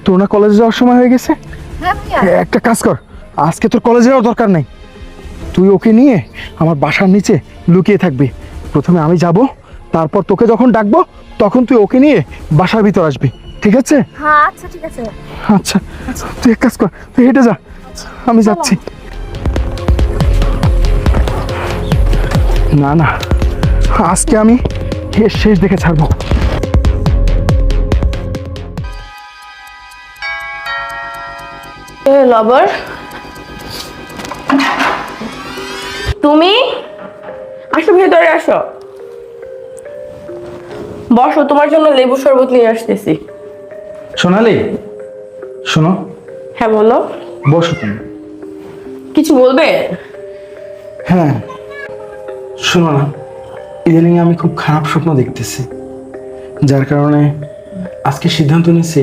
তোর না কলেজে যাওয়ার সময় হয়ে গেছে? হ্যাঁ ভাইয়া। একটা কাজ কর, আজকে তোর কলেজে যাওয়ার দরকার নেই। তুই ওকে নিয়ে আমার বাসার নিচে লুকিয়ে থাকবি। প্রথমে আমি যাব, তারপর তোকে যখন ডাকবো তখন তুই ওকে নিয়ে বাসার ভিতর আসবি, ঠিক আছে? হ্যাঁ আচ্ছা ঠিক আছে। আচ্ছা, তুই এক কাজ কর, তুই হেঁটে যা, আমি যাচ্ছি। না না, আজকে আমি এর শেষ দেখে ছাড়বো। লবর, তুমি আসো, ভেতরে আসো, বসো, তোমার জন্য লেবু শরবত নিয়ে আসতেছি। সোনালি, শোনো। হ্যাঁ বলো। বসো তুমি। কিছু বলবে? হ্যাঁ, শোনো না, ইদানিং আমি খুব খারাপ স্বপ্ন দেখতেছি, যার কারণে আজকে সিদ্ধান্ত নিয়েছি